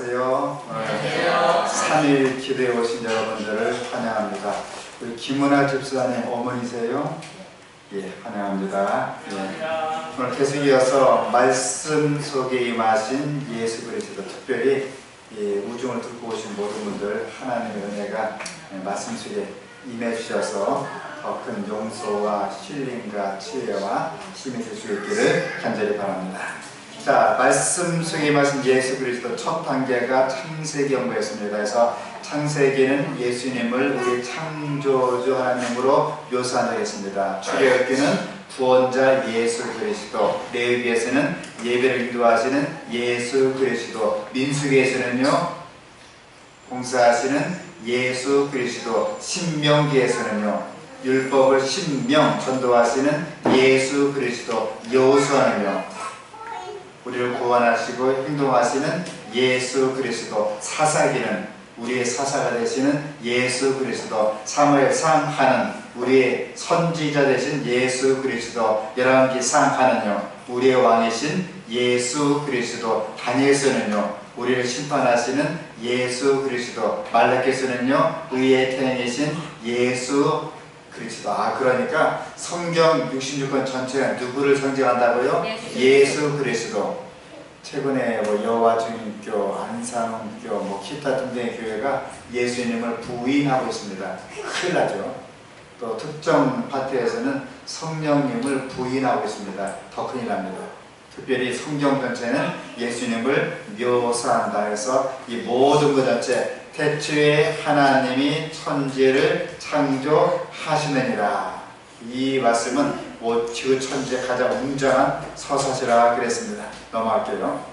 안녕하세요. 오늘 3일 기도에 오신 여러분들을 환영합니다. 우리 김은아 집사님 어머니세요? 예, 환영합니다. 예. 오늘 계속 이어서 말씀 속에 임하신 예수 그리스도, 특별히 우중을 듣고 오신 모든 분들 하나님의 은혜가 말씀 속에 임해 주셔서 더 큰 용서와 힐링과 치유와 힘이 될 수 있기를 간절히 바랍니다. 자, 말씀 속에 임하신 예수 그리스도 첫 단계가 창세기 연구였습니다. 그래서 창세기는 예수님을 우리 창조주 하나님으로 묘사한 적이 있습니다. 출애굽기는 구원자 예수 그리스도, 레위기에서는 예배를 인도하시는 예수 그리스도, 민수기에서는요 봉사하시는 예수 그리스도, 신명기에서는요 율법을 신명 전도하시는 예수 그리스도, 여호수아는요 우리를 구원하시고 행동하시는 예수 그리스도, 사사기는 우리의 사사가 되시는 예수 그리스도, 사무엘상 하는 우리의 선지자 되신 예수 그리스도, 열왕기상 하는요 우리의 왕이신 예수 그리스도, 다니엘서는요 우리를 심판하시는 예수 그리스도, 말라기서는요 의의 태양이신 예수 그리스도. 그러니까 성경 66권 전체가 누구를 상징한다고요? 예수 그리스도. 최근에 여호와 증인교, 안산원교, 기타 등등의 교회가 예수님을 부인하고 있습니다. 큰일 나죠. 또 특정 파트에서는 성령님을 부인하고 있습니다. 더 큰일 납니다. 특별히 성경 전체는 예수님을 묘사한다 해서 이 모든 것 전체 태초에 하나님이 천지를 창조하시느니라. 이 말씀은 그 천지의 가장 웅장한 서사시라 그랬습니다. 넘어갈게요.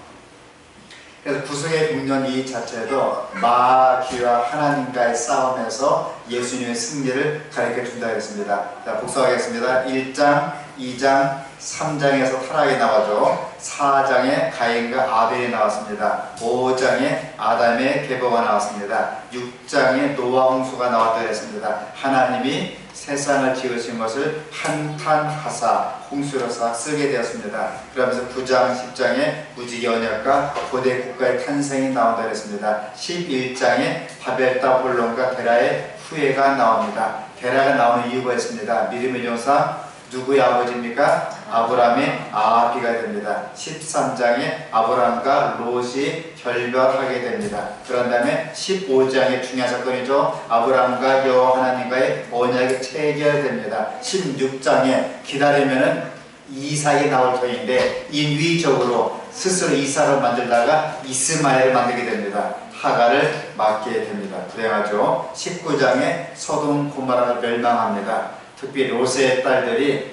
그래서 구속의 국론 이 자체도 마귀와 하나님과의 싸움에서 예수님의 승리를 가르쳐 준다 했습니다. 자, 복습하겠습니다. 1장, 2장, 3장에서 타락이 나와죠. 4장에 가인과 아벨이 나왔습니다. 5장에 아담의 계보가 나왔습니다. 6장에 노아 홍수가 나왔다고 했습니다. 하나님이 세상을 지으신 것을 한탄하사 홍수로서 쓰게 되었습니다. 그러면서 9장, 10장에 무지개 언약과 고대 국가의 탄생이 나온다고 했습니다. 11장에 바벨탑 혼론과 데라의 후예가 나옵니다. 데라가 나오는 이유가 있습니다. 믿음의 조상 누구의 아버지입니까? 아브라함의 아비가 됩니다. 13장에 아브라함과 롯이 결별하게 됩니다. 그런 다음에 15장의 중요한 사건이죠. 아브라함과 여호와 하나님과의 언약이 체결됩니다. 16장에 기다리면은 이삭이 나올 터인데 인위적으로 스스로 이삭을 만들다가 이스마엘을 만들게 됩니다. 하갈을 맡게 됩니다. 불행하죠. 19장에 소돔 고모라가 멸망합니다. 특히 롯의 딸들이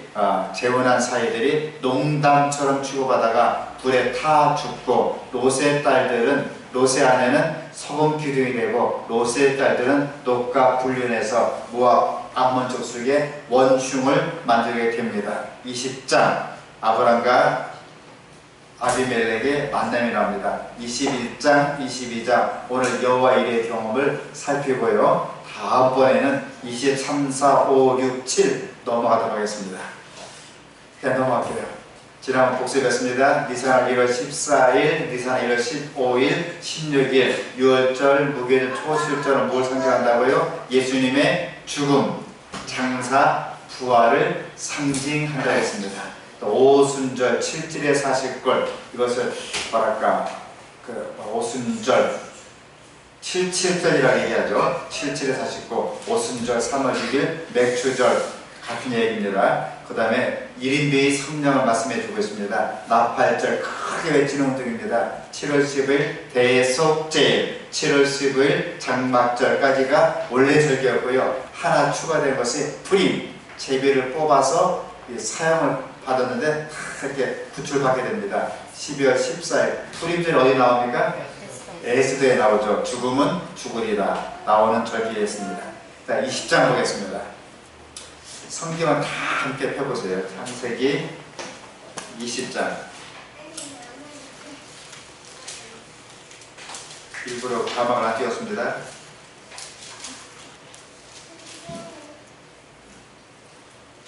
재혼한 사이들이 농담처럼 취급하다가 불에 타 죽고, 롯의 아내는 소금 기둥이 되고 롯의 딸들은 롯과 분륜해서 모압 암몬 족속의 원흉을 만들게 됩니다. 20장 아브람과 아비멜렉의 만남이 나옵니다. 21장, 22장 오늘 여호와 일의 경험을 살피고요. 다음번에는 23, 4, 5, 6, 7 넘어가도록 하겠습니다. 그냥 넘어갈게요. 지난번 복습했습니다. 니산 1월 14일, 니산 1월 15일, 16일, 6월절, 무교절, 초실절은 뭘 상징한다고요? 예수님의 죽음, 장사, 부활을 상징한다 했습니다. 또 오순절, 7일의 사실걸, 이것을 오순절 77절이라고 얘기하죠. 77에 49, 오순절, 3월 6일, 맥추절 같은 얘기입니다. 그 다음에 1인배의 성령을 말씀해 주고 있습니다. 나팔절 크게 외치는 운동입니다. 7월 10일 대속제일, 7월 15일 장막절까지가 원래 절기였고요. 하나 추가된 것이 프림, 제비를 뽑아서 사형을 받았는데 이렇게 구출받게 됩니다. 12월 14일 프림절이 어디 나옵니까? 에스더에 나오죠. 죽음은 죽으리라 나오는 절기였습니다. 자, 20장 보겠습니다. 성경을 다 함께 펴보세요. 창세기 20장. 일부러 가방을 안 띄웠습니다.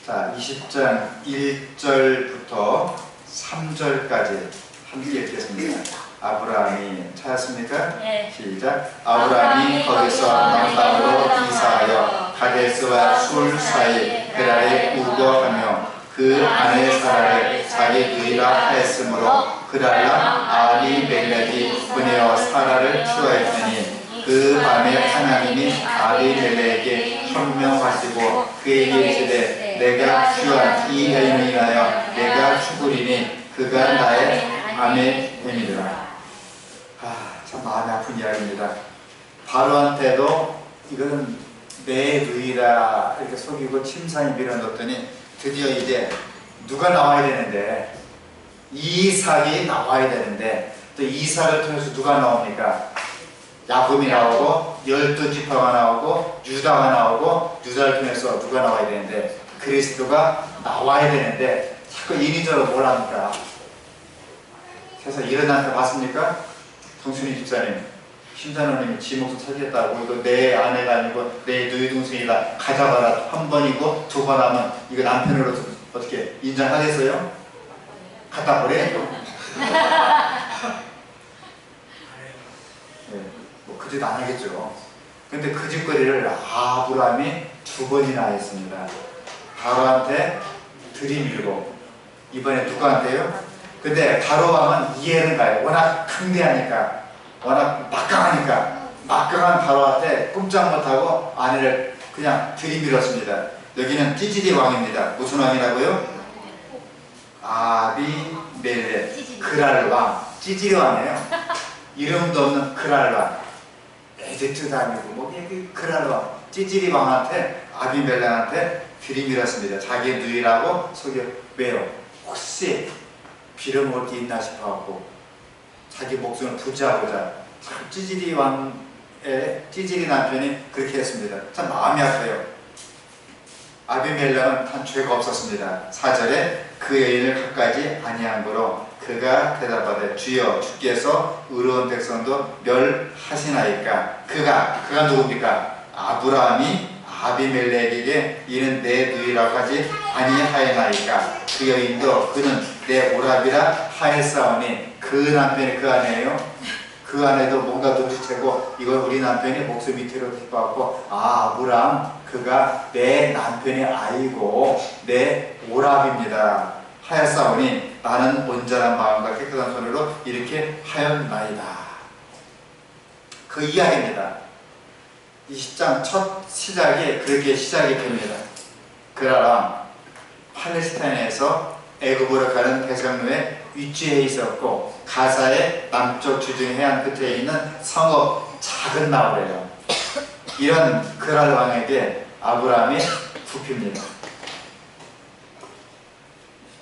자, 20장 1절부터 3절까지 함께 읽겠습니다. 아브라함이 찾았습니까? 네. 시작. 아브라함이 거기서 남방으로 이사하여 가데스와 술 사이 그랄에 우거하며 그 아내 사라를 자기 누이라 하였으므로 그랄라 아비멜렉이 분해어 사라를 취하였더니 그 밤에 하나님이 아비멜렉에게 현명하시고 그에게 이르시되 내가 취한 이 여인을 인하여 내가 죽으리니 그가 나의 아내됨이라. 참 마음이 아픈 이야기입니다. 바로한테도 이거는 내 누이라 이렇게 속이고 침상에 밀어넣었더니 드디어 이제 누가 나와야 되는데, 이삭이 나와야 되는데, 또 이삭을 통해서 누가 나옵니까? 야곱이 나오고 12지파가 나오고 유다가 나오고 유다를 통해서 누가 나와야 되는데 그리스도가 나와야 되는데 자꾸 인위적으로 뭘 합니까? 그래서 일어난 거 봤습니까? 동순이 집사님, 심산호님이 지 목숨 찾겠다고 이거 내 아내가 아니고 내 누이 동생이다 가져가라 한 번이고 두 번 하면 이거 남편으로 어떻게 인정하겠어요? 갖다 버려요. 뭐 그 짓 안 하겠죠. 근데 그 짓거리를 아브라함이 두 번이나 했습니다. 바로한테 들이밀고 이번에 누구한테요? 근데 바로왕은 이해는 가요. 워낙 강대하니까, 워낙 막강한 바로한테 꼼짝 못하고 아내를 그냥 들이밀었습니다. 여기는 찌질이 왕입니다. 무슨 왕이라고요? 아비멜렉, 그랄 왕, 찌질이 왕이에요. 이름도 없는 그랄 왕. 에집트도 아니고 뭐 그랄 왕, 찌질이 왕한테, 아비멜렉한테 들이밀었습니다. 자기 누이라고 속여. 왜요? 혹시 빌어먹을 게 있나 싶어갖고 자기 목숨을 부지하고자 참 찌질이 왕의 찌질이 남편이 그렇게 했습니다. 참 마음이 아파요. 아비멜렉은 한 죄가 없었습니다. 4절에 그 여인을 갖가지 아니한 거로 그가 대답하되 주여 주께서 의로운 백성도 멸하시나이까. 그가 누굽니까? 아브라함이 아비멜렉에게 이는 내 누이라고 하지 아니하였나이까. 그 여인도 그는 내 오라비라 하였사오니. 그 남편이 그 아내예요. 그 아내도 뭔가 눈치채고 이걸 우리 남편이 목숨 밑으로 짚어갖고 아브라함 그가 내 남편의 아이고 내 오라비입니다 하였사오니 나는 온전한 마음과 깨끗한 손으로 이렇게 하였나이다. 그 이야기입니다. 20장 첫 시작이 그렇게 시작이 됩니다. 그라랑 팔레스타인에서 애굽으로 가는 배경로에 위치해 있었고 가사의 남쪽 주중 해안 끝에 있는 성읍 작은 나홀이에요. 이런 그랄 왕에게 아브라함이 굽힙니다.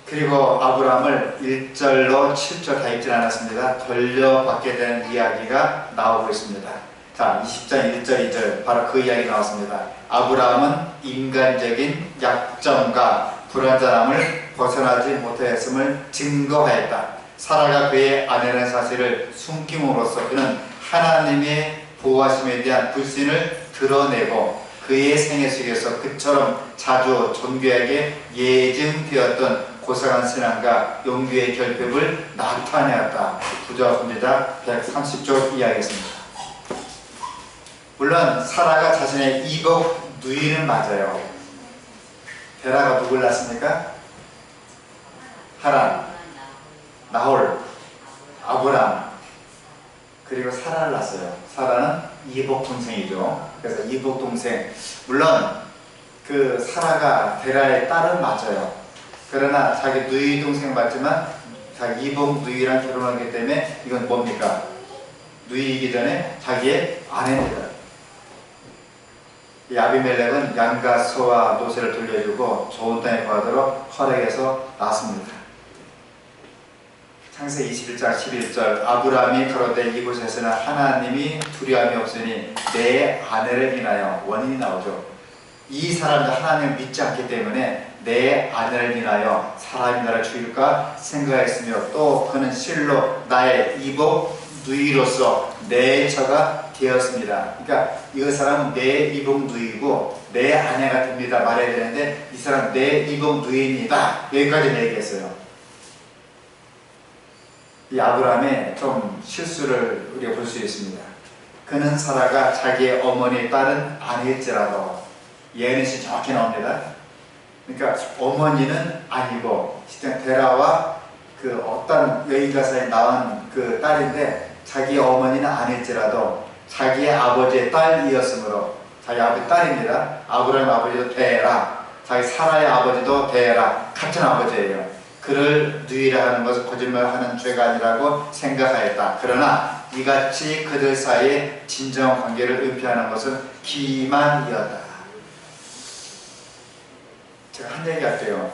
그리고 아브라함을 1절로 7절 다 읽지 않았습니다. 돌려받게 되는 이야기가 나오고 있습니다. 자, 20장 1절 2절 바로 그 이야기 나왔습니다. 아브라함은 인간적인 약점과 불완전함을 벗어나지 못하였음을 증거하였다. 사라가 그의 아내라는 사실을 숨김으로써 그는 하나님의 보호하심에 대한 불신을 드러내고 그의 생애 속에서 그처럼 자주 존귀하게 예증되었던 고상한 신앙과 용기의 결핍을 나타내었다. 부조합입니다. 130쪽 이야기했습니다. 물론 사라가 자신의 이복 누이는 맞아요. 데라가 누굴 낳습니까? 하란, 나홀, 아브람, 그리고 사라를 낳았어요. 사라는 이복 동생이죠. 그래서 이복 동생, 물론 그 사라가 데라의 딸은 맞아요. 그러나 자기 누이 동생 맞지만 자기 이복 누이랑 결혼하기 때문에 이건 뭡니까? 누이이기 전에 자기의 아내입니다. 이 아비멜렉은 양과 소와 노새를 돌려주고 좋은 땅에 거하도록 허락해서 낳았습니다. 창세기 21장 11절 아브라함이 가로되 이곳에서는 하나님이 두려움이 없으니 내 아내를 인하여 원인이 나오죠. 이 사람도 하나님을 믿지 않기 때문에 내 아내를 인하여 사람이 나를 죽일까 생각했으며 또 그는 실로 나의 이복 누이로서 내 처가 되었습니다. 그러니까 이 사람은 내 이복 누이고 내 아내가 됩니다 말해야 되는데 이 사람 내 이복 누이입니다 여기까지 얘기했어요. 이 아브라함의 좀 실수를 우리가 볼 수 있습니다. 그는 사라가 자기의 어머니의 딸은 아니일지라도, 예언이 정확히 나옵니다. 그러니까 어머니는 아니고 데라와 그 어떤 여인과 사이에 낳은 그 딸인데, 자기 어머니는 아닐지라도 자기의 아버지의 딸이었으므로, 자기 아버지 딸입니다. 아브라함 아버지도 데라, 자기 사라의 아버지도 데라, 같은 아버지예요. 그를 누이라 하는 것은 거짓말하는 죄가 아니라고 생각하였다. 그러나 이같이 그들 사이에 진정한 관계를 은폐하는 것은 기만이었다. 제가 한 얘기 할게요.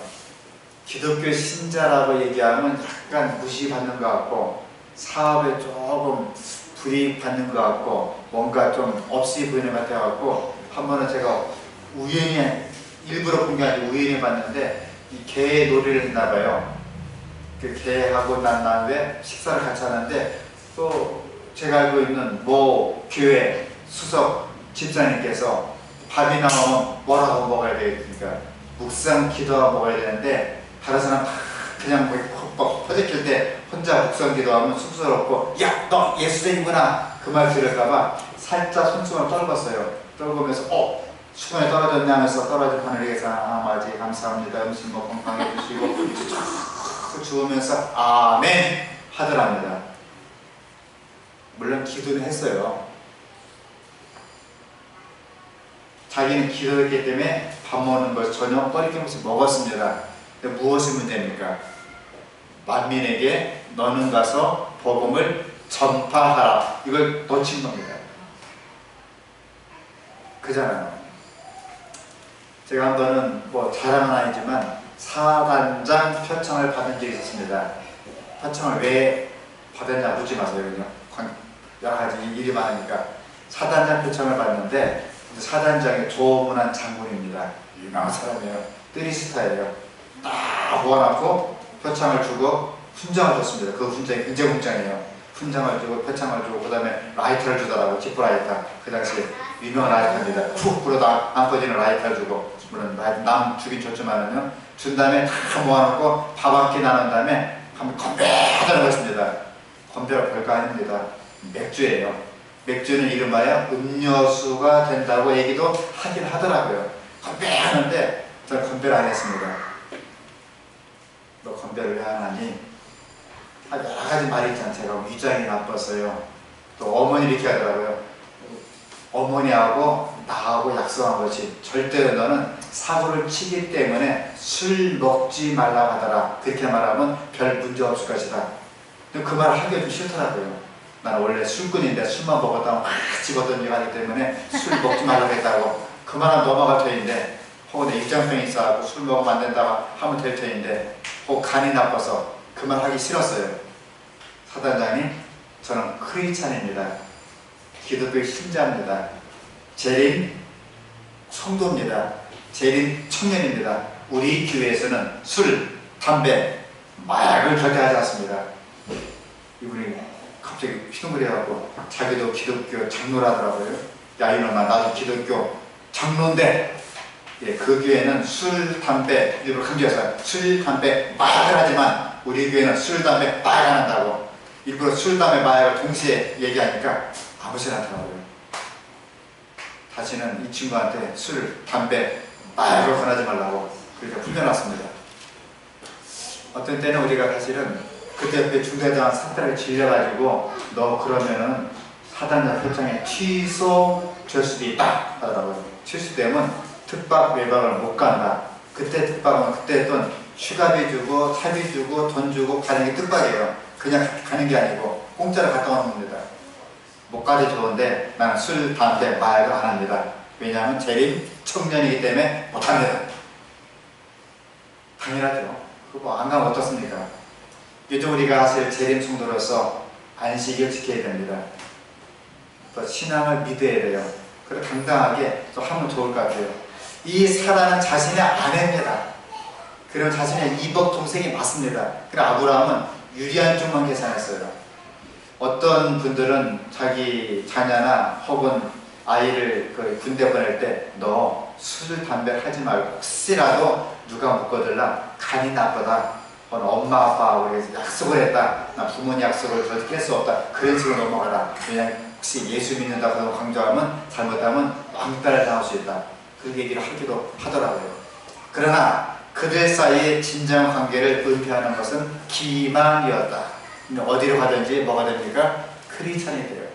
기독교 신자라고 얘기하면 약간 무시받는 것 같고, 사업에 조금 불이익받는 것 같고, 뭔가 좀 없이 보이는 것 같아갖고, 한 번은 제가 우연히, 일부러 본 게 아니고 우연히 봤는데, 이 개 놀이를 했나봐요. 그 개하고 난 다음에 식사를 같이 하는데, 또 제가 알고 있는 모 교회 수석 집사님께서 밥이 나오면 뭐라고 먹어야 되겠습니까? 묵상 기도하고 먹어야 되는데, 다른 사람 그냥 퍼득힐 때 혼자 묵상 기도하면 쑥스럽고, 야, 너 예수님이구나, 그 말 들을까봐 살짝 손수건을 떨궜어요. 떨구면서 수건에 떨어졌냐 하면서, 떨어진 하늘에 아버지 감사합니다, 음식 뭐 건강해 주시고 쭉 주우면서 아멘 하더랍니다. 물론 기도는 했어요. 자기는 기도했기 때문에 밥 먹는 걸 전혀 꺼리낌없이 먹었습니다. 근데 무엇이 문제입니까? 만민에게 너는 가서 복음을 전파하라, 이걸 놓친 겁니다. 그잖아요. 제가 한 번은 뭐 자랑은 아니지만 사단장 표창을 받은 적이 있었습니다. 표창을 왜 받았냐 묻지 마세요. 그냥 여러 가지 일이 많으니까. 사단장 표창을 받는데, 사단장이 조문한 장군입니다. 유명한 사람이에요. 뜨리스타예요. 딱 모아놓고 표창을 주고 훈장을 줬습니다. 그 훈장이 굉장히 훈장이에요. 훈장을 주고 표창을 주고 그 다음에 라이터를 주더라고. 지프 라이터. 그 당시에 유명한 라이터입니다. 푹 불어다 안 꺼지는 라이터를 주고, 물론 남 주긴 줬지만은요, 준 다음에 다 모아놓고 밥 한 끼 나눈 다음에 한번 건배하자는 것입니다. 건배가 별거 아닙니다. 맥주예요. 맥주는 이름하여 음료수가 된다고 얘기도 하긴 하더라고요. 건배하는데 저는 건배를 안 했습니다. 너 건배를 왜 안 하니? 여러 가지 말이 있잖아. 제가 위장이 나빴어요. 또 어머니 이렇게 하더라고요. 어머니하고 나하고 약속한 것이, 절대로 너는 사고를 치기 때문에 술 먹지 말라고 하더라. 그렇게 말하면 별 문제 없을 것이다. 근데 그 말을 하기가 좀 싫더라고요. 나는 원래 술꾼인데 술만 먹었다면 막 집어던지기 때문에 술 먹지 말라고 했다고. 그 말은 넘어갈 터인데, 혹은 내 입장병이 있어서 술 먹으면 안 된다고 하면 될 터인데, 혹 간이 나빠서 그 말 하기 싫었어요. 사단장님, 저는 크리스찬입니다. 기독교 신자입니다. 재림 성도입니다. 재림 청년입니다. 우리 교회에서는 술, 담배, 마약을 절대 하지 않습니다. 이분이 갑자기 휘둥그레갖고 자기도 기독교 장로라더라고요. 야 이놈아, 나도 기독교 장로인데, 예, 그 교회는 술, 담배, 일부러 강조해서 술, 담배, 마약을 하지만 우리 교회는 술, 담배, 마약 안 한다고. 일부러 술, 담배, 마약을 동시에 얘기하니까 아무렇지나 않더라고요. 다시는 이 친구한테 술, 담배, 마약을 권하지 말라고 그렇게 풀려놨습니다. 어떤 때는 우리가 사실은 그때 옆에 중대장한 사태를 질려가지고 너 그러면은 사단장 표창에 취소될 수도 있다 하더라고요. 취소되면 특박 외박을 못 간다. 그때 특박은 그때 돈 휴가비 주고 차비 주고 돈 주고 가는 게 특박이에요. 그냥 가는 게 아니고 공짜로 갔다 오는 겁니다. 못 가도 좋은데 나는 술, 담배, 마약을 안 합니다. 왜냐하면 재림 청년이기 때문에 못 합니다. 당연하죠. 그거 안 가면 어떻습니까? 요즘 우리가 사실 재림 성도로서 안식을 지켜야 됩니다. 또 신앙을 믿어야 돼요. 그래 당당하게 또 하면 좋을 것 같아요. 이 사라는 자신의 아내입니다. 그리고 자신의 이복 동생이 맞습니다. 그래 아브라함은 유리한 쪽만 계산했어요. 어떤 분들은 자기 자녀나 혹은 아이를 그 군대 보낼 때 너 술, 담배 하지 말고 혹시라도 누가 묶어들라 간이 나쁘다, 엄마 아빠 우리 약속을 했다. 나 부모님 약속을 절대 깰 수 없다. 그런 식으로 넘어가라. 왜냐하면 혹시 예수 믿는다고 강조하면 잘못하면 왕따를 당할 수 있다. 그 얘기를 하기도 하더라고요. 그러나 그들 사이의 진정 관계를 은폐하는 것은 기만이었다. 어디로 가든지 뭐가 됩니까? 크리스찬이 돼요.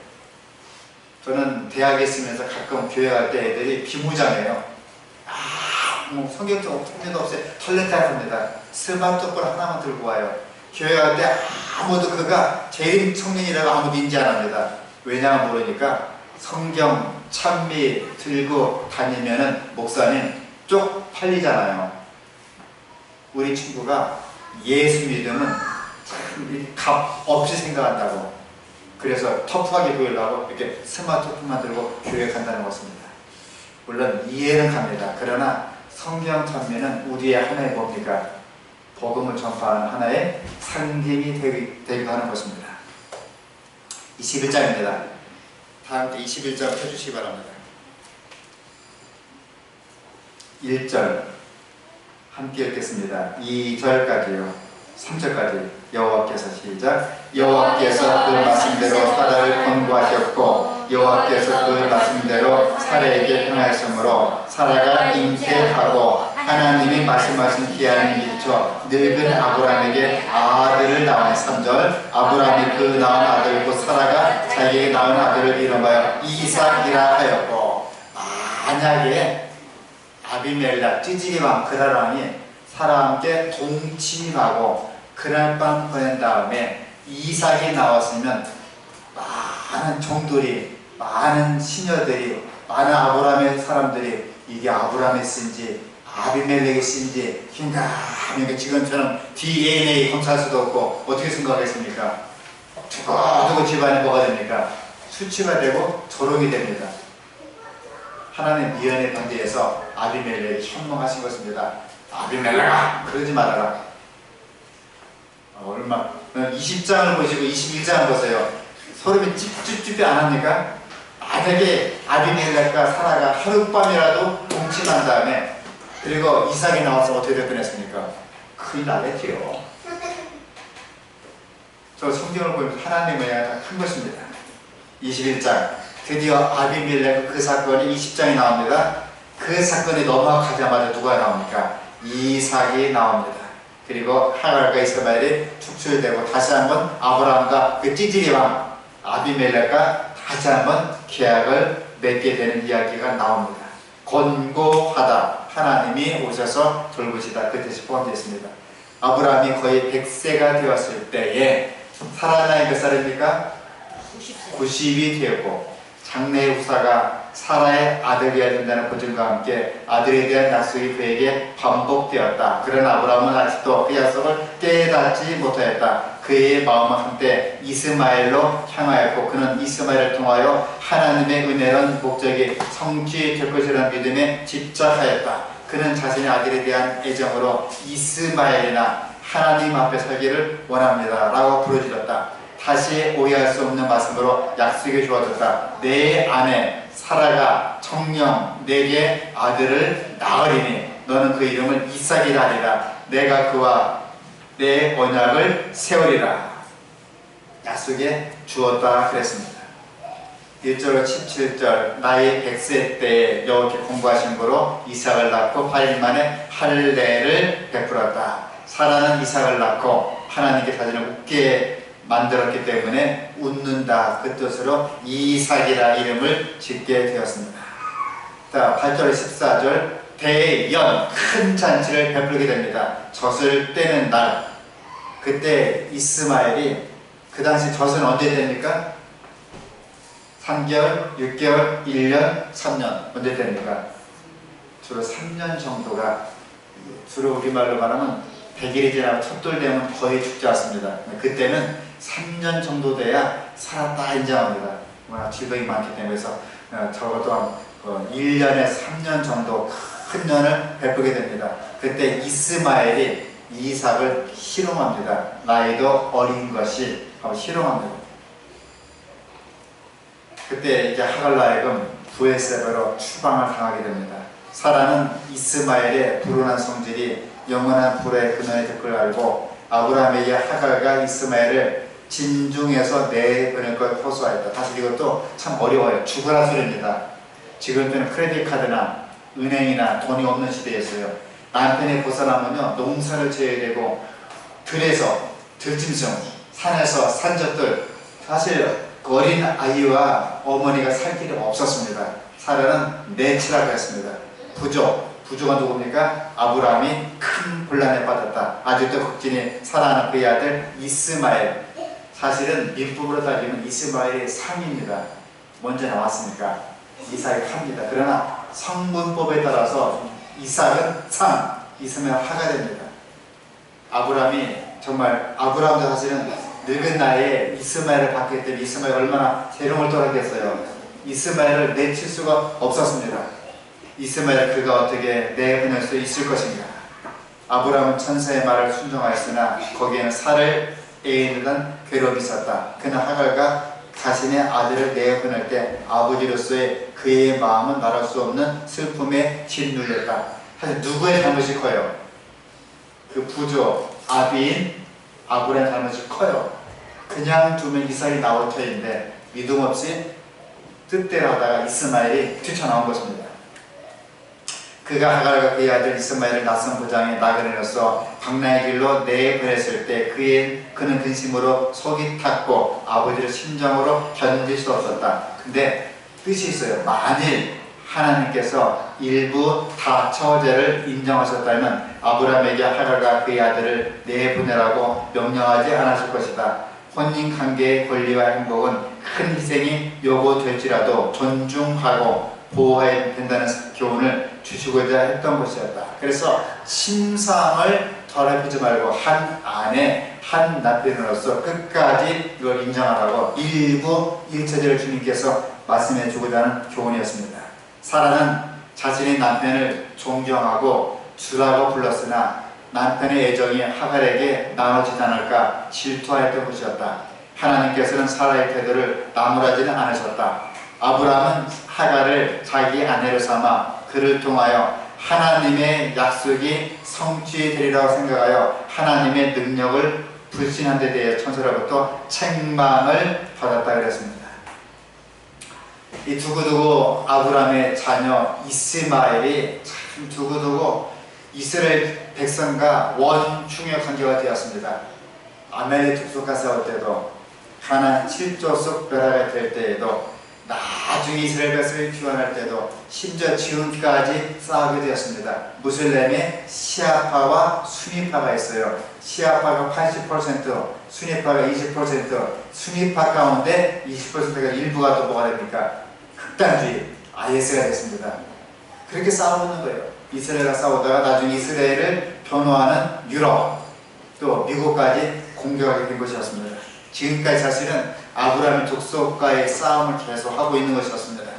저는 대학에 있으면서 가끔 교회 갈 때 애들이 비무장해요. 뭐 성경적 통제도 없이 털레타를 합니다. 스마트폰 하나만 들고 와요. 교회 갈 때 아무도 그가 제일 청년이라고 아무도 인지 안 합니다. 왜냐면 모르니까 성경 찬미 들고 다니면은 목사님 쪽팔리잖아요. 우리 친구가 예수 믿으면 참 값 없이 생각한다고. 그래서 터프하게 보이려고 이렇게 스마트폰만 들고 교회 간다는 것입니다. 물론 이해는 갑니다. 그러나 성경 찬미는 우리의 하나의 뭡니까? 복음을 전파하는 하나의 상징이 되기도 하는 것입니다. 21장입니다. 다음 때 21장 펴주시기 바랍니다. 1절 함께 읽겠습니다. 2절까지요. 3절까지 여호와께서 시작. 여호와께서 그 말씀대로 사라를 권고하셨고 여호와께서 그 말씀대로 사라에게 행하였으므로 사라가 잉태하고 하나님이 말씀하신 기한이 미쳐 늙은 아브라함에게 아들을 낳은 3절 아브라함이 그 낳은 아들 곧 사라가 자기에게 낳은 아들을 이름하여 이삭이라 하였고 만약에 아비멜렉 찌질이왕 그랄왕이 사라와 함께 동침하고 그날 밤 보낸 다음에 이삭이 나왔으면 많은 종들이 많은 시녀들이 많은 아브라함의 사람들이 이게 아브라함의 씨인지 아비멜렉의 씨인지 그러니까 지금처럼 DNA 검사할 수도 없고 어떻게 생각하겠습니까? 누구 집안에 뭐가 됩니까? 수치가 되고 조롱이 됩니다. 하나님 미연의 관계에서 아비멜렉이 현몽하신 것입니다. 아비멜렉아 그러지 말아라. 얼마 20장을 보시고 21장을 보세요. 소름이 찝찝찝이 안 합니까? 만약에 아비멜렉과 사라가 하룻밤이라도 동침한 다음에 그리고 이삭이 나와서 어떻게 될 뻔했습니까? 큰일 나겠지요. 저 성경을 보면 하나님의 은혜가 큰 것입니다. 21장 드디어 아비멜렉 그 사건이 20장이 나옵니다. 그 사건이 넘어가자마자 누가 나옵니까? 이삭이 나옵니다. 그리고 하갈과 이스마엘이 축출되고 다시 한번 아브라함과 그 찌질이 왕 아비멜렉과 다시 한번 계약을 맺게 되는 이야기가 나옵니다. 권고하다 하나님이 오셔서 돌보시다 그 뜻이 포함되어 있습니다. 아브라함이 거의 100세가 되었을 때에 사라 나이 몇 살입니까? 90이 되었고 장래의 후사가 사라의 아들이어야 된다는 보증과 함께 아들에 대한 약속이 그에게 반복되었다. 그러나 아브라함은 아직도 그 약속을 깨닫지 못하였다. 그의 마음은 한때 이스마엘로 향하였고 그는 이스마엘을 통하여 하나님의 은혜로운 목적이 성취될 것이라는 믿음에 집착하였다. 그는 자신의 아들에 대한 애정으로 이스마엘이나 하나님 앞에 설기를 원합니다 라고 부르짖었다. 다시 오해할 수 없는 말씀으로 약속이 주어졌다. 내 아내 사라가 청령 내게 아들을 낳으리니 너는 그 이름을 이삭이라 하리라. 내가 그와 내 언약을 세우리라. 약속에 주었다 그랬습니다. 1절 17절 나이 100세 때에 여호와께 공고하신 거로 이삭을 낳고 8일 만에 할례를 베풀었다. 사라는 이삭을 낳고 하나님께 자신을 웃게 만들었기 때문에 웃는다 그 뜻으로 이삭이라 이름을 짓게 되었습니다. 자, 8절 14절 대연 큰 잔치를 베풀게 됩니다. 젖을 떼는 날 그때 이스마엘이 그 당시 젖은 언제 됩니까? 3개월, 6개월, 1년, 3년 언제 됩니까? 주로 3년 정도가 주로 우리말로 말하면 100일이 지나고 첫돌 되면 거의 죽지 않습니다. 그때는 3년 정도 돼야 살았다 인정합니다. 질병이 많기 때문에 그래서 적어도 1년에 3년 정도 큰 년을 베푸게 됩니다. 그때 이스마엘이 이삭을 희롱합니다. 나이도 어린 것이 희롱합니다. 그때 이제 하갈로 하여금 부엘세바로 추방을 당하게 됩니다. 사라는 이스마엘의 불운한 성질이 영원한 불의 근원의 덕을 알고 아브라함에게 하갈과 이스마엘을 진중에서 내보낼 걸 호소하였다. 사실 이것도 참 어려워요. 죽으라 소리입니다. 지금은 크레딧 카드나 은행이나 돈이 없는 시대였어요. 남편이 벗어나면요 농사를 지어야 되고 들에서 들짐승, 산에서 산적들, 사실 어린 아이와 어머니가 살 길이 없었습니다. 사라는 내치라고 했습니다. 부조가 누굽니까? 아브라함이 큰 곤란에 빠졌다. 아직도 극진히 사랑하는 그의 아들 이스마엘. 사실은 민법으로 따지면 이스마엘이 상입니다. 먼저 나왔으니까 이삭이 합니다. 그러나 성문법에 따라서 이삭은 상, 이스마엘 하가 됩니다. 아브라함이 정말 아브라함도 사실은 늙은 나이에 이스마엘을 받게 때문에 이스마엘 얼마나 재롱을 떨었겠어요. 이스마엘을 내칠 수가 없었습니다. 이스마엘 그가 어떻게 내보낼 수 있을 것인가. 아브라함은 천사의 말을 순종하였으나 거기에는 살을 애인하던 괴로움이 있었다. 그는 하갈과 자신의 아들을 내보낼 때 아버지로서의 그의 마음은 말할 수 없는 슬픔에 짓눌렸다. 사실 누구의 잘못이 커요? 그 부조 아비인 아브라함의 잘못이 커요. 그냥 두면 이삭이 나올 터인데 믿음 없이 뜻대로 하다가 이스마엘이 뛰쳐나온 것입니다. 그가 하갈과 그의 아들 이스마엘을 낯선 고장에 나그네로서 광야의 길로 내보냈을 때 그는 근심으로 속이 탔고 아버지를 심정으로 견딜 수 없었다. 근데 뜻이 있어요. 만일 하나님께서 일부 다처제를 인정하셨다면 아브라함에게 하갈과 그의 아들을 내보내라고 명령하지 않았을 것이다. 혼인관계의 권리와 행복은 큰 희생이 요구될지라도 존중하고 보호해야 된다는 교훈을 주시고자 했던 것이었다. 그래서 침상을 더럽히지 말고 한 아내, 한 남편으로서 끝까지 이걸 인정하라고 일부 일처제를 주님께서 말씀해 주고자 하는 교훈이었습니다. 사라는 자신의 남편을 존경하고 주라고 불렀으나 남편의 애정이 하갈에게 나눠지지 않을까 질투하였던 것이었다. 하나님께서는 사라의 태도를 나무라지는 않으셨다. 아브라함은 하갈을 자기 아내로 삼아 그를 통하여 하나님의 약속이 성취되리라고 생각하여 하나님의 능력을 불신한 데 대해 천사로부터 책망을 받았다 그랬습니다. 이 두고두고 아브라함의 자녀 이스마엘이 참 두고두고 이스라엘 백성과 원충의 관계가 되었습니다. 아멜렉 족속과 싸울 때도 가나안 7족속 멸하게 될 때에도 나중에 이스라엘 백성을 귀환할 때도 심지어 지금까지 싸우게 되었습니다. 무슬림의 시아파와 수니파가 있어요. 시아파가 80%, 수니파가 20%, 수니파 가운데 20%가 일부가 또 뭐가 됩니까? 극단주의 IS가 됐습니다. 그렇게 싸우는 거예요. 이스라엘과 싸우다가 나중에 이스라엘을 변호하는 유럽 또 미국까지 공격하게 된 것이었습니다. 지금까지 사실은 아브라함의 족속과의 싸움을 계속하고 있는 것이었습니다.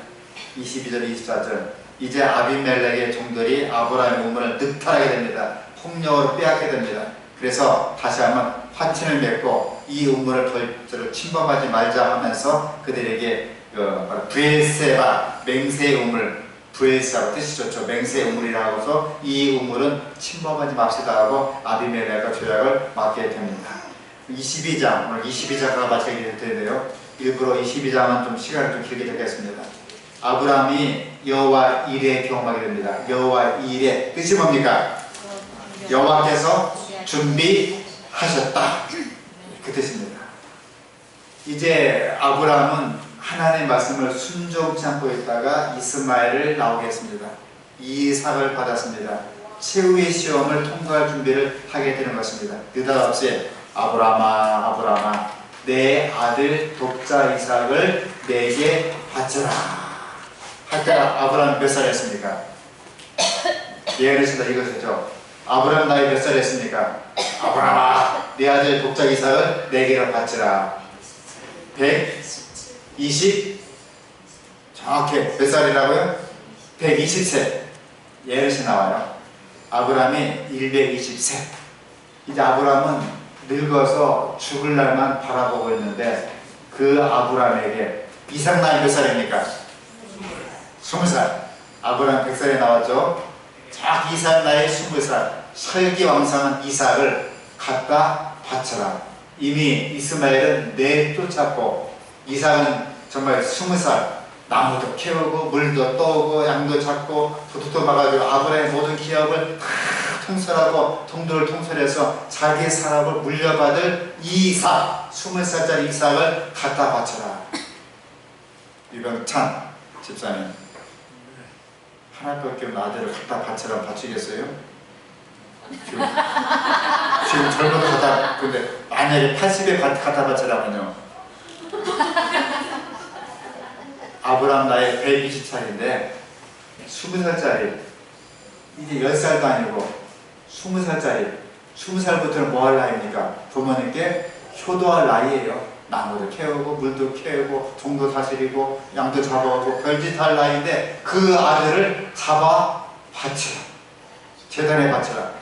22절 24절 이제 아비멜렉의 종들이 아브라함의 우물을 늑탈하게 됩니다. 폭력으로 빼앗게 됩니다. 그래서 다시 한번 화친을 맺고 이 우물을 더 침범하지 말자 하면서 그들에게 브엘세바 맹세의 우물, 브엘세바 뜻이 좋죠. 맹세의 우물이라고 해서 이 우물은 침범하지 맙시다 하고 아비멜렉과 조약을 맺게 됩니다. 22장, 오늘 22장과 마치게 될 텐데요. 일부러 22장은 좀 시간을 좀 길게 잡겠습니다. 아브라함이 여호와 일에 경험하게 됩니다. 여호와 일의 뜻이 뭡니까? 여호와께서 준비하셨다. 그 뜻입니다. 이제 아브라함은 하나님의 말씀을 순종치 않고 있다가 이스마엘을 나오게 했습니다. 이삭을 받았습니다. 최후의 시험을 통과할 준비를 하게 되는 것입니다. 느닷없이 아브라함아 아브라함아 내 아들 독자 이삭을 내게 바쳐라. 아까 아브라함 몇 살이었습니까? 예언했습니다. 이것이죠. 아브라함 나이 몇 살이었습니까? 아브라함아 내 아들 독자 이삭을 내게로 바쳐라. 120 정확히 몇 살이라고요? 120세 예언이 나와요. 아브라함이 120세. 이제 아브라함은 늙어서 죽을 날만 바라보고 있는데 그 아브라함에게 이삭 나이 몇 살입니까? 20살. 아브라함 100살에 나왔죠. 자 이삭 나이 20살 설기왕성한 이삭을 갖다 바쳐라. 이미 이스마엘은 내쫓았고 이삭은 정말 20살 나무도 캐우고 물도 떠오고 양도 잡고 도둑도 막아주고 아브라함의 모든 기업을 다 통솔하고 동도를 통솔해서 자기 사람을 물려받을 이삭 20살짜리 이삭을 갖다 바쳐라. 유병찬 집사님 하나밖에 없는 아들을 갖다 바쳐라 바치겠어요? 지금 젊어도 갖다 근데 만약에 80에 갖다 바쳐라면요 아브라함 나이 120살인데 20살짜리 이제 10살도 아니고 20살짜리 20살부터는 뭐 할 나이입니까? 부모님께 효도할 나이예요. 나무도 캐우고 물도 캐우고 종도 다스리고 양도 잡아오고 별짓 할 나이인데 그 아들을 잡아 바치라. 제단에 바치라.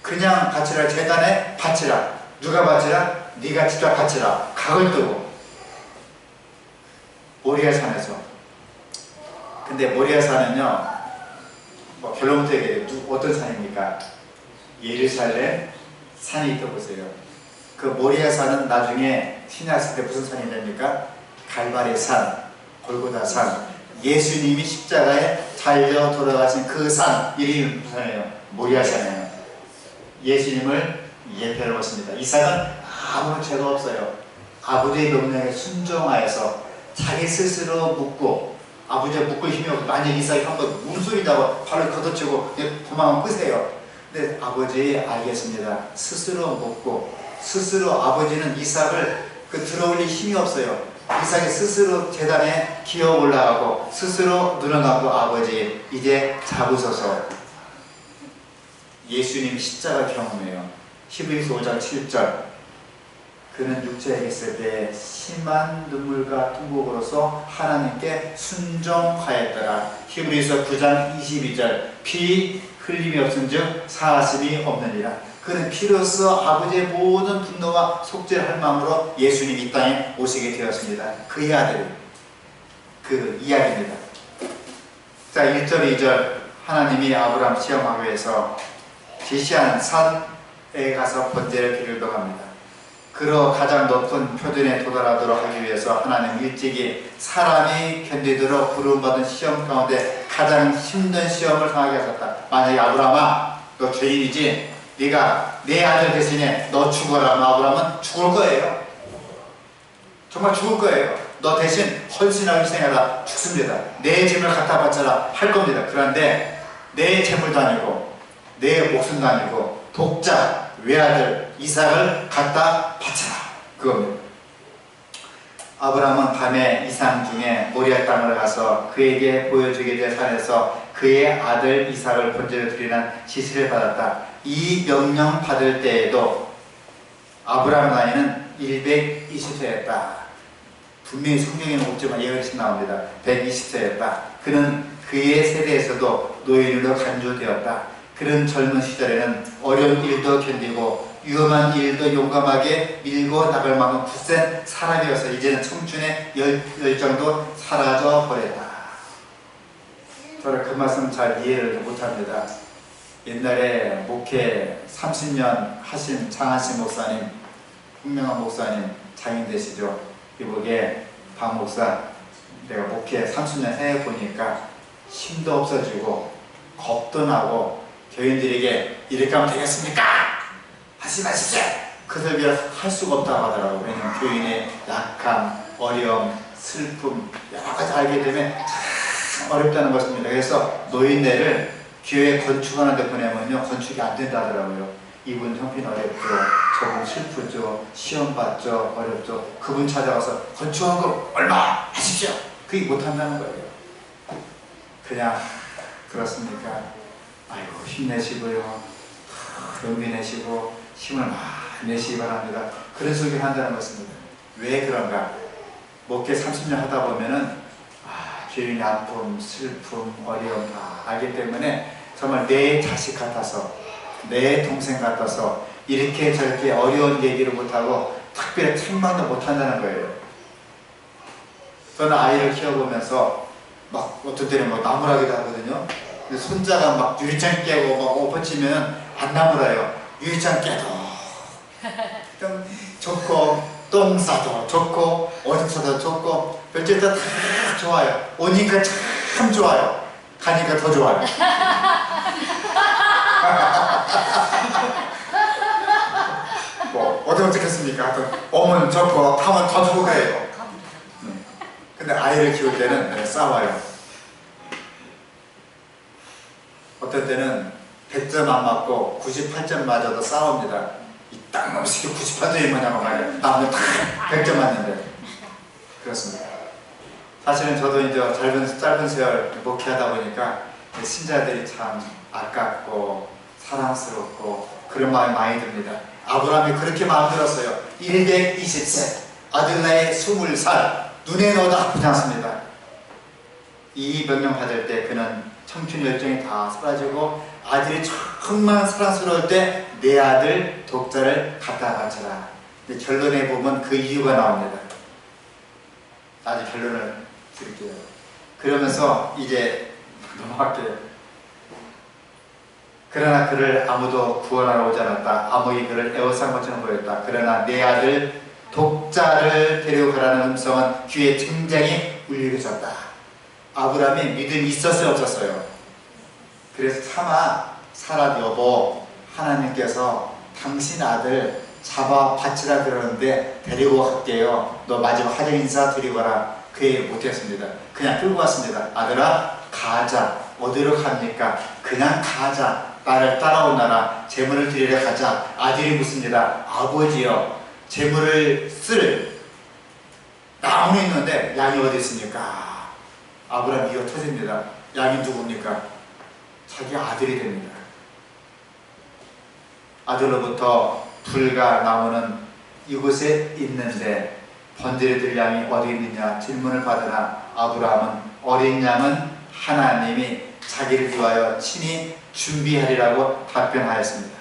그냥 바치라. 제단에 바치라. 누가 바치라? 네가 직접 바치라. 각을 뜨고 모리아산에서. 근데 모리아산은요 뭐 결론부터 얘기해요. 어떤 산입니까? 예루살렘 산이 있다고 보세요. 그 모리아산은 나중에 신약시 때 무슨 산이 됩니까? 갈바리 산, 골고다 산. 예수님이 십자가에 달려 돌아가신 그 산 이름이 무슨 산이에요? 모리아산이에요. 예수님을 예표로 봤습니다. 이삭은 아무런 죄가 없어요. 아버지의 명령에 순종하여서 자기 스스로 묻고 아버지가 묶을 힘이 없고 만약 이삭이 한번 물소리다고 발을 걷어치고 도망을 끄세요. 근데 아버지 알겠습니다. 스스로 묻고 스스로 아버지는 이삭을 들어올릴 힘이 없어요. 이삭이 스스로 제단에 기어 올라가고 스스로 눈을 감고 아버지 이제 잡으소서. 예수님 십자가 경험해요. 히브리서 5장 7절 그는 육체에 있을 때 심한 눈물과 통곡으로서 하나님께 순종하였더라. 히브리서 9장 22절 피 흘림이 없은즉 사하심이 없느니라. 그는 피로써 아버지의 모든 분노와 속죄를 할 마음으로 예수님 이 땅에 오시게 되었습니다. 그의 아들이 그 이야기입니다. 자 1절 2절 하나님이 아브라함 시험하기 위해서 지시한 산에 가서 번제를 드리려고 합니다. 그러 가장 높은 표준에 도달하도록 하기 위해서 하나님 일찍이 사람이 견디도록 부름받은 시험 가운데 가장 힘든 시험을 당하게 하셨다. 만약에 아브라함아 너 죄인이지 네가 내 아들 대신에 너 죽어라. 아브라함은 죽을 거예요. 정말 죽을 거예요. 너 대신 헌신하고 희생하라. 죽습니다. 내 재물을 갖다 바쳐라 할 겁니다. 그런데 내 재물도 아니고 내 목숨도 아니고 독자 외아들 이삭을 갖다 바쳐라. 그겁니다. 아브라함은 밤에 이상 중에 모리아 땅을 가서 그에게 보여주게 될 산에서 그의 아들 이삭을 번제로 드리는 지시를 받았다. 이 명령 받을 때에도 아브라함 나이는 120세였다. 분명히 성경에는 없지만 예언이 나옵니다. 120세였다. 그는 그의 세대에서도 노인으로 간주되었다. 그런 젊은 시절에는 어려운 일도 견디고 위험한 일도 용감하게 밀고 나갈 만큼 굳센 사람이어서 이제는 청춘의 열정도 사라져 버렸다. 저는 그 말씀 잘 이해를 못합니다. 옛날에 목회 30년 하신 장하신 목사님, 분명한 목사님 장인 되시죠. 이복에 박 목사 내가 목회 30년 해보니까 힘도 없어지고 겁도 나고 교인들에게 이렇게 하면 되겠습니까? 하지 마시죠. 그 설교를 할 수가 없다고 하더라고요. 왜냐하면 교인의 약함, 어려움, 슬픔 여러 가지 알게 되면 참 어렵다는 것입니다. 그래서 노인네를 교회 건축하는 데 보내면요 건축이 안 된다 하더라고요. 이분 형편 어렵죠. 저분 슬프죠. 시험 받죠. 어렵죠. 그분 찾아가서 건축원금 얼마 하십시오. 그게 못한다는 거예요. 그냥 그렇습니까? 아이고 힘내시고요. 용기 내시고 힘을 많이 내시기 바랍니다. 그런 소리를 한다는 것입니다. 왜 그런가? 목회 30년 하다 보면은 교인의 아픔, 슬픔, 어려움 다 알기 때문에 정말 내 자식 같아서 내 동생 같아서 이렇게 저렇게 어려운 얘기를 못하고 특별히 책망도 못한다는 거예요. 저는 아이를 키워보면서 막 어떤 때는 막 나무라기도 하거든요. 손자가 막 유리창 깨고 막 엎어치면 안 나무라요. 유리창 깨도 하여튼 좋고 똥 싸도 좋고 오줌 싸도 좋고 별짓 다 좋아요. 오니까 참 좋아요. 가니까 더 좋아요. 뭐 어떻겠습니까? 하여튼 오면 좋고 타면 더 좋고 그래요. 근데 아이를 키울 때는 싸워요. 어떨 때는 100점 안 맞고 98점 맞아도 싸웁니다. 이 땅놈 새끼 98점이 뭐냐고 말이야. 나는 다 100점 맞는데. 그렇습니다. 사실은 저도 이제 짧은 세월 목회하다 보니까 신자들이 참 아깝고 사랑스럽고 그런 마음이 많이 듭니다. 아브라함이 그렇게 마음 들었어요. 120세, 아들 나이 20살, 눈에 넣어도 아프지 않습니다. 이 명령 받을 때 그는 청춘 열정이 다 사라지고 아들이 정말 사랑스러울 때 내 아들 독자를 갖다 바쳐라. 근데 결론에 보면 그 이유가 나옵니다. 아직 결론을 드릴게요. 그러면서 이제 넘어갈게요. 그러나 그를 아무도 구원하러 오지 않았다. 아무이 그를 애워싼 것처럼 보였다. 그러나 내 아들 독자를 데려가라는 음성은 귀에 굉장히 울리겠었다. 아브라함이 믿음이 있었어요, 없었어요? 그래서 차마 사라 여보, 하나님께서 당신 아들 잡아 바치라 그러는데 데리고 갈게요. 너 마지막 하정 인사 드리고 가라. 그 얘기 못했습니다. 그냥 끌고 갔습니다. 아들아 가자. 어디로 갑니까? 그냥 가자. 나를 따라오너라. 재물을 드리러 가자. 아들이 묻습니다. 아버지요, 재물을 쓸 나무는 있는데 양이 어디 있습니까? 아브라함 이가 터집니다. 양이 누굽니까? 자기 아들이 됩니다. 아들로부터 불과 나무는 이곳에 있는데 번제를 양이 어디 있느냐 질문을 받으나 아브라함은 어린 양은 하나님이 자기를 위하여 친히 준비하리라고 답변하였습니다.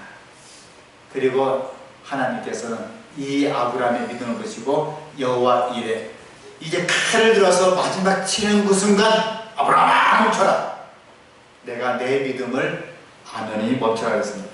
그리고 하나님께서는 이 아브라함의 믿음을 보시고 여호와 이래, 이제 칼을 들어서 마지막 치는 그 순간 아브라함아 멈춰라. 내가 내 믿음을 아노니 멈춰라 했습니다.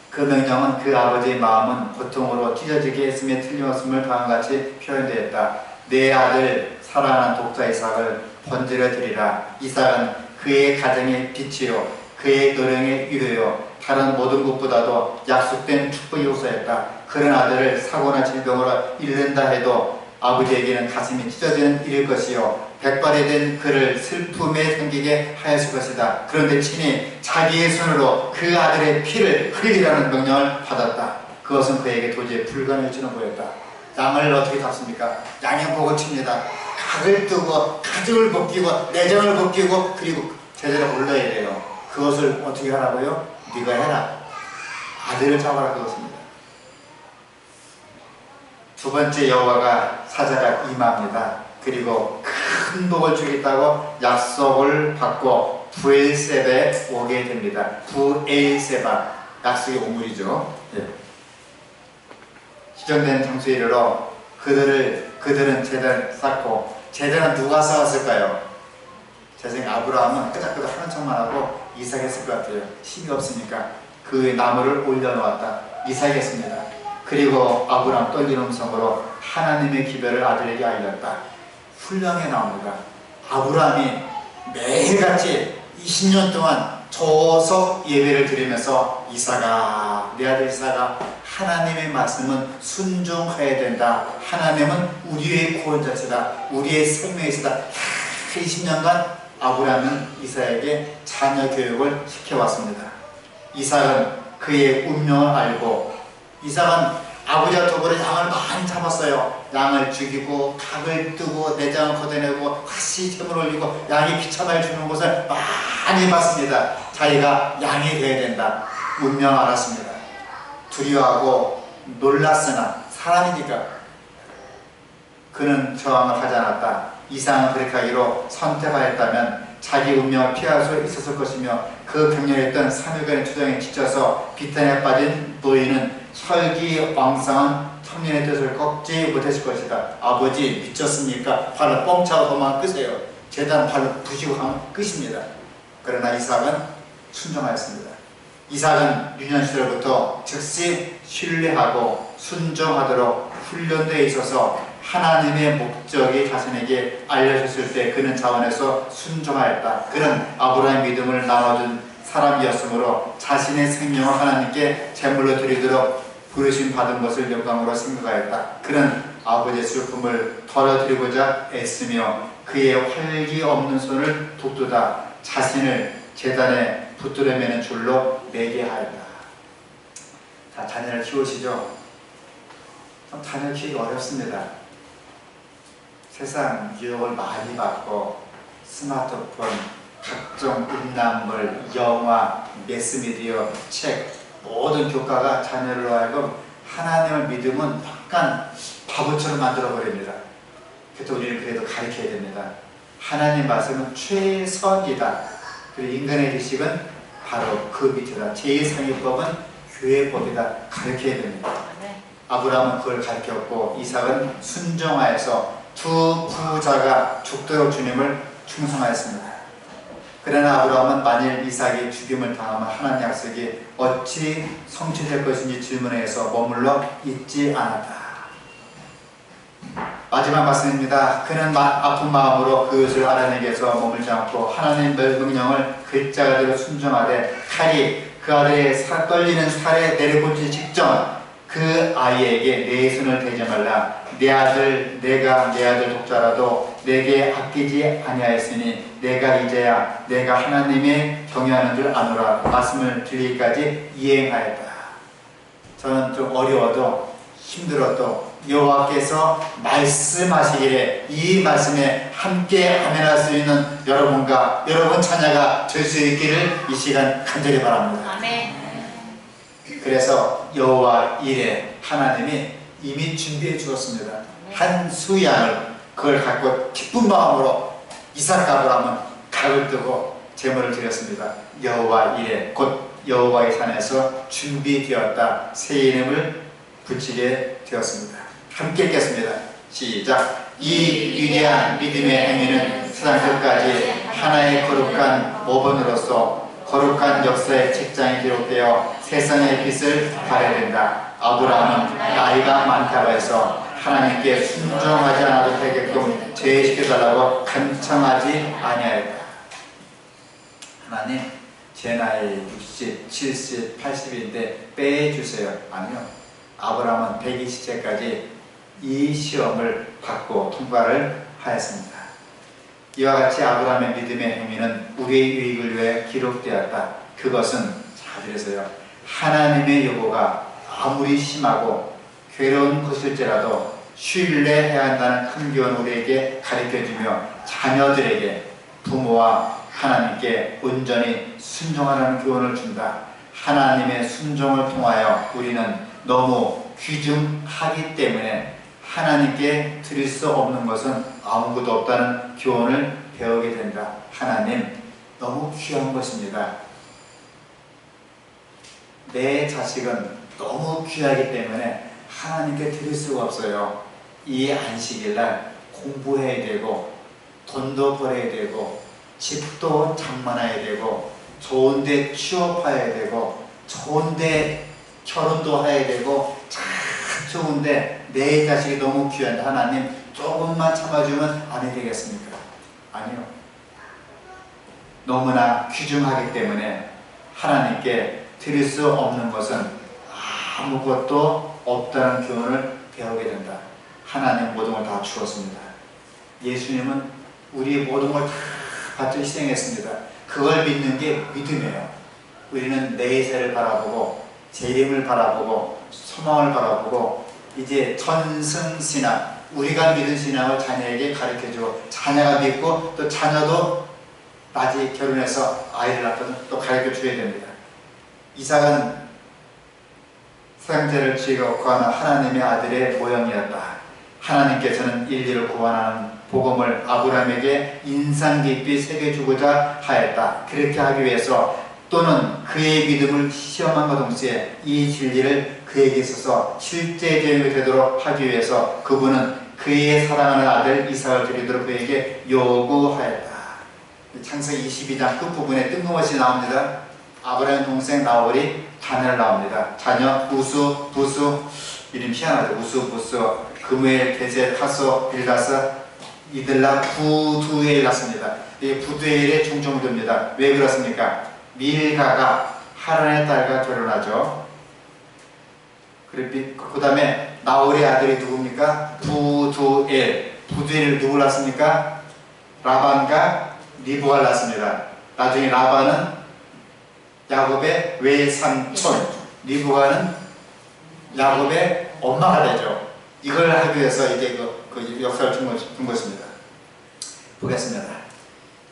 그 명령은 그 아버지의 마음은 고통으로 찢어지게 했음에 틀림없음을 다음같이 표현되었다. 내 아들 사랑하는 독자 이삭을 번제로 드리라. 이삭은 그의 가정의 빛이요 그의 노령의 위로요 다른 모든 것보다도 약속된 축복이 우수했다. 그런 아들을 사고나 질병으로 잃는다 해도 아버지에게는 가슴이 찢어지는 일일 것이요 백발이 된 그를 슬픔에 생기게 하였을 것이다. 그런데 친히 자기의 손으로 그 아들의 피를 흘리라는 명령을 받았다. 그것은 그에게 도저히 불가능할지는 보였다. 양을 어떻게 잡습니까? 양의 목을 칩니다. 각을 뜨고 가죽을 벗기고 내장을 벗기고 그리고 제대로 올라야 돼요. 그것을 어떻게 하라고요? 네가 해라. 아들을 잡아라 그것입니다. 두 번째 여호와가 사자가 임합니다. 그리고 큰 복을 주겠다고 약속을 받고 부엘세바에 오게 됩니다. 부엘세바, 약속의 오물이죠. 예. 지정된 장소에 이르러 그들은 제단을 쌓고, 제단은 누가 쌓았을까요? 제 생각에 아브라함은 끄적끄적 하는 척만 하고 이삭 했을 것 같아요. 힘이 없으니까 그 나무를 올려놓았다. 이삭 했습니다. 그리고 아브라함 떨리는 음성으로 하나님의 기별을 아들에게 알렸다. 훌륭하게 나옵니다. 아브라함이 매일같이 20년 동안 조석 예배를 드리면서 이삭아, 내 아들 이삭아, 하나님의 말씀은 순종해야 된다. 하나님은 우리의 구원자시다. 우리의 생명이시다. 20년간 아브라함은 이삭에게 자녀 교육을 시켜왔습니다. 이삭은 그의 운명을 알고, 이삭은 아버지와 더불어 양을 많이 잡았어요. 양을 죽이고 각을 뜨고 내장을 걷어내고 다시 재물 올리고 양이 비참하게 주는 것을 많이 봤습니다. 자기가 양이 되어야 된다. 운명 알았습니다. 두려워하고 놀랐으나 사람이니까 그는 저항을 하지 않았다. 이삭은 그렇게 하기로 선택하였다면 자기 운명을 피할 수 있었을 것이며 그 격렬했던 3일간의 투정에 지쳐서 비탄에 빠진 노인은 설기왕상한 청년의 뜻을 꺾지 못했을 것이다. 아버지 미쳤습니까? 발을 뻥차고 도망 끄세요. 재단 발을 부시고 하면 끝입니다. 그러나 이삭은 순종하였습니다. 이삭은 유년 시절부터 즉시 신뢰하고 순종하도록 훈련되어 있어서 하나님의 목적이 자신에게 알려졌을 때 그는 자원에서 순종하였다. 그는 아브라함의 믿음을 나눠준 사람이었으므로 자신의 생명을 하나님께 제물로 드리도록 부르심 받은 것을 영광으로 생각하였다. 그는 아버지의 슬픔을 덜어드리고자 애쓰며 그의 활기 없는 손을 북돋아 자신을 제단에 붙들어 매는 줄로 매게 하였다. 자, 자녀를 키우시죠? 자녀를 키우기 어렵습니다. 세상 유혹을 많이 받고 스마트폰, 각종 음란물, 영화, 매스미디어, 책, 모든 교과가 자녀로 하여금 하나님을 믿으면 약간 바보처럼 만들어버립니다. 그래서 우리는 그래도 가르쳐야 됩니다. 하나님 말씀은 최선이다. 그리고 인간의 지식은 바로 그 밑이다. 제2상위법은 교회법이다. 가르쳐야 됩니다. 아브라함은 그걸 가르쳤고 이삭은 순종하여서 두 부자가 죽도록 주님을 충성하였습니다. 그러나 아브라함은 만일 이삭이 죽임을 당하면 하나님 약속이 어찌 성취될 것인지 질문해서 머물러 있지 않았다. 마지막 말씀입니다. 그는 아픈 마음으로 그것을 알아내기 위해서 머물지 않고 하나님의 명령을 글자가대로 순종하되 칼이 그 아들의 떨리는 살에 내려꽂히기 직전 그 아이에게 내 손을 대지 말라. 내 아들 내가 내 아들 독자라도 내게 아끼지 아니하였으니 내가 이제야 내가 하나님의 경외하는 줄 아노라. 말씀을 들리기까지 이행하였다. 저는 좀 어려워도 힘들어도 여호와께서 말씀하시기에 이 말씀에 함께 아멘할 수 있는 여러분과 여러분 자녀가 될 수 있기를 이 시간 간절히 바랍니다. 아멘. 그래서 여호와 일에 하나님이 이미 준비해 주었습니다. 한 수양을 그걸 갖고 기쁜 마음으로 이삭 아브라함은 각을 뜨고 제물을 드렸습니다. 여호와 일에 곧 여호와의 산에서 준비되었다. 새 이름을 붙이게 되었습니다. 함께 읽겠습니다. 시작. 이 위대한 믿음의 행위는 세상 끝까지 하나의 거룩한 모범으로서 거룩한 역사의 책장에 기록되어 세상의 빛을 발해된다. 아브라함은 나이가 많다고 해서 하나님께 순종하지 않아도 되게끔 제시켜달라고 간청하지 아니하였다. 하나님, 제 나이 60, 70, 80인데 빼주세요. 아니요. 아브라함은 120세까지 이 시험을 받고 통과를 하였습니다. 이와 같이 아브라함의 믿음의 행위는 우리의 유익을 위해 기록되었다. 그것은 잘 들으세요. 하나님의 요구가 아무리 심하고 괴로운 것일지라도 신뢰해야 한다는 큰 교훈을 우리에게 가르쳐주며 자녀들에게 부모와 하나님께 온전히 순종하라는 교훈을 준다. 하나님의 순종을 통하여 우리는 너무 귀중하기 때문에 하나님께 드릴 수 없는 것은 아무것도 없다는 교훈을 배우게 된다. 하나님, 너무 귀한 것입니다. 내 자식은 너무 귀하기 때문에 하나님께 드릴 수가 없어요. 이 안식일날 공부해야 되고 돈도 벌어야 되고 집도 장만해야 되고 좋은데 취업해야 되고 좋은데 결혼도 해야 되고 참 좋은데 내 자식이 너무 귀한데 하나님 조금만 참아주면 안 되겠습니까? 아니요. 너무나 귀중하기 때문에 하나님께 드릴 수 없는 것은 아무것도 없다는 교훈을 배우게 된다. 하나님 모든 걸 다 주었습니다. 예수님은 우리의 모든 걸 다 바쳐 희생했습니다. 그걸 믿는 게 믿음이에요. 우리는 내세를 바라보고 재림을 바라보고 소망을 바라보고 이제 전승신앙, 우리가 믿은 신앙을 자녀에게 가르쳐주고 자녀가 믿고 또 자녀도 나중에 결혼해서 아이를 낳고는 또 가르쳐줘야 됩니다. 이삭은 생태를 지고 구하는 하나님의 아들의 모형이었다. 하나님께서는 인류를 구원하는 복음을 아브라함에게 인상 깊이 새겨주고자 하였다. 그렇게 하기 위해서 또는 그의 믿음을 시험함과 동시에 이 진리를 그에게 있어서 실제적이 되도록 하기 위해서 그분은 그의 사랑하는 아들 이삭을 드리도록 그에게 요구하였다. 창세기 22장 끝부분에 뜬금없이 나옵니다. 아브라함 동생 나홀이 자녀를 나옵니다. 자녀 우수, 부수 이름 희한하죠. 우수, 부수, 그무엘, 게셋, 하소, 빌다스, 이들라, 부두엘 났습니다. 이 부두엘의 중종도입니다. 왜 그렇습니까? 밀가가 하란의 딸과 결혼하죠. 그 다음에 나홀의 아들이 누굽니까? 부두엘. 부두엘을 누구 낳습니까? 라반과 리브가를 낳습니다. 나중에 라반은 야곱의 외삼촌, 리브가는 야곱의 엄마가 되죠. 이걸 하기 위해서 이제 그 역사를 준 것입니다. 보겠습니다.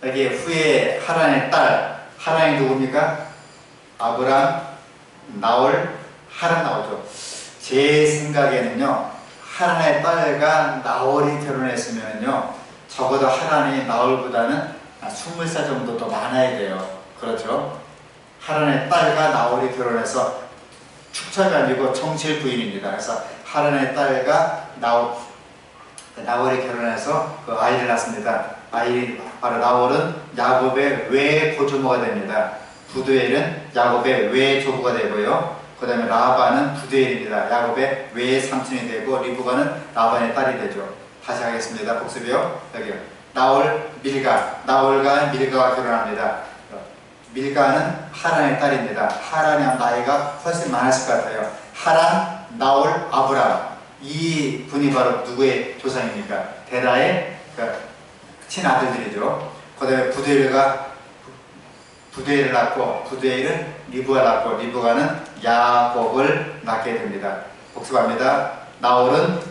여기 후에 하란의 딸, 하란이 누굽니까? 아브람, 나홀, 하란 나오죠. 제 생각에는요, 하란의 딸과 나홀이 결혼했으면요, 적어도 하란이 나홀보다는 20살 정도 더 많아야 돼요. 그렇죠? 하란의 딸과 나홀이 결혼해서 축차가 아니고 정실 부인입니다. 그래서 하란의 딸과 나홀이 결혼해서 그 아이를 낳습니다. 아이 바로 나홀은 야곱의 외고조모가 됩니다. 부두엘은 야곱의 외조부가 되고요. 그 다음에 라반은 부두엘입니다. 야곱의 외삼촌이 되고 리브가는 라반의 딸이 되죠. 다시 하겠습니다. 복습이요. 여기요. 나홀, 밀가. 나홀과 밀가가 결혼합니다. 밀가는 하란의 딸입니다. 하란의 나이가 훨씬 많았을 것 같아요. 하란, 나홀, 아브람. 이 분이 바로 누구의 조상입니까? 데라의 친아들들이죠. 그 다음에 부두엘을 낳고, 부두엘은 리브가 낳고, 리브가는 야곱을 낳게 됩니다. 복습합니다. 나홀은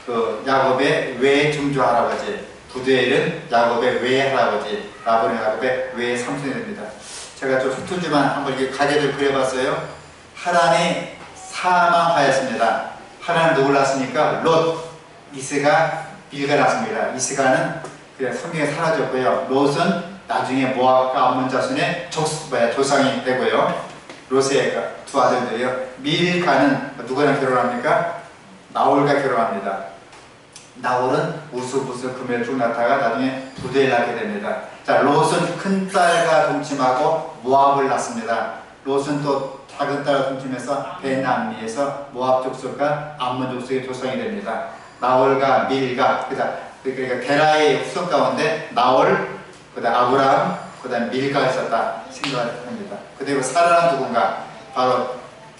그 야곱의 외증조 할아버지, 부두엘은 야곱의 외할아버지, 라반은 야곱의 외삼촌이 됩니다. 제가 좀 서툴지만 한번 이렇게 가게를 그려봤어요. 하란이 사망하였습니다. 하란은 누굴 낳았습니까? 롯, 이스가, 빌가 낳습니다. 이스가는 성경에 사라졌고요. 롯은 나중에 모압과 암몬 자손의 조상이 되고요. 롯의 두 아들들이요. 밀가는 누구랑 결혼합니까? 나홀과 결혼합니다. 나홀은 우수부수 금을 쭉 낳다가 나중에 부두엘 낳게 됩니다. 자, 롯은 큰 딸과 동침하고 모압을 낳습니다. 롯은 또 작은 딸과 동침해서 베남미에서 모압 족속과 암몬 족속의 조상이 됩니다. 나홀과 밀가, 그러니까 게라의 후손 가운데 나홀, 그다음 아브람, 그다음 밀가가 있었다 생각합니다. 그리고 사라는 누군가? 바로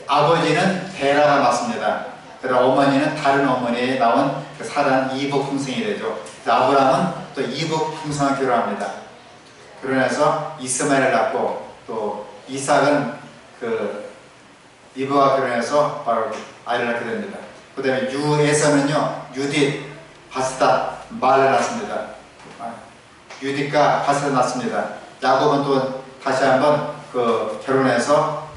아버지는 데라가 맞습니다. 그다음 어머니는 다른 어머니에 나온 사라는 이복 동생이 되죠. 아브람은 또 이복 동생과 결혼합니다. 결혼해서 이스마엘을 낳고 또 이삭은 리브와 결혼해서 바로 아이를 낳게 됩니다. 그 다음에 유에서는요, 유딧, 바스다, 말을 낳습니다. 유딧과 바스를 낳습니다. 야곱은 또 다시 한번 결혼해서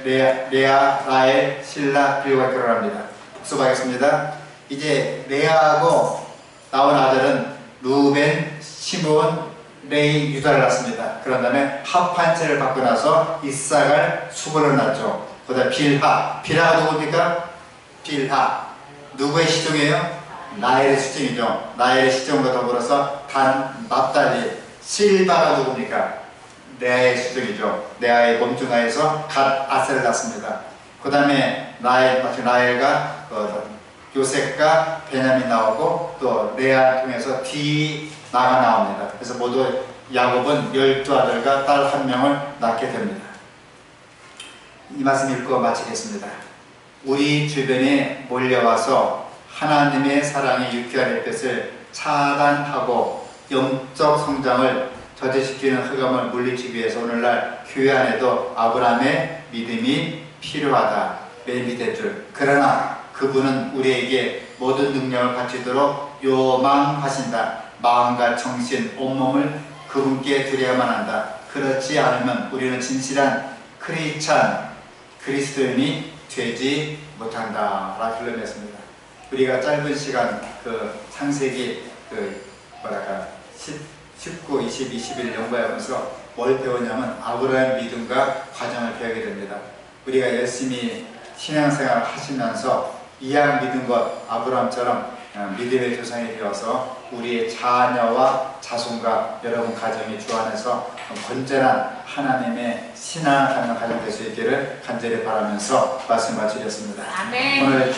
레아, 라헬, 실라, 빌과 결혼합니다. 복습하겠습니다. 이제 레아하고 나온 아들은 루벤, 시므온, 레이, 유다를 낳습니다. 그런 다음에 합한체를 받고 나서 이삭을 수고를 낳죠. 그 다음에 빌하가 누굽니까? 빌하. 누구의 시종이에요? 라헬의 시종이죠. 라헬의 시종과 더불어서 단, 납달리, 실바가 누굽니까? 레아의 시종이죠. 레아의 몸중아에서 갓 아셀을 낳습니다. 그 다음에 라헬과 요셉과 베냐민 나오고 또 레아 통해서 디나가 나옵니다. 그래서 모두 야곱은 12아들과 딸 1명을 낳게 됩니다. 이 말씀 읽고 마치겠습니다. 우리 주변에 몰려와서 하나님의 사랑의 유쾌한 햇볕을 차단하고 영적 성장을 저지시키는 흑암을 물리치기 위해서 오늘날 교회 안에도 아브라함의 믿음이 필요하다. 매일 믿을 줄. 그러나 그분은 우리에게 모든 능력을 갖추도록 요망하신다. 마음과 정신, 온몸을 그분께 드려야만 한다. 그렇지 않으면 우리는 진실한 크리스찬, 그리스도인이 되지 못한다. 라고 글러냈습니다. 우리가 짧은 시간 창세기 19, 20, 21 연구하면서 뭘 배웠냐면 아브라함의 믿음과 과정을 배우게 됩니다. 우리가 열심히 신앙생활을 하시면서 이왕 믿은 것 아브라함처럼 믿음의 조상이 되어서 우리의 자녀와 자손과 여러분 가정이 주 안에서 건전한 하나님의 신앙하는 가정 될 수 있기를 간절히 바라면서 말씀 마치겠습니다. 아멘. 오늘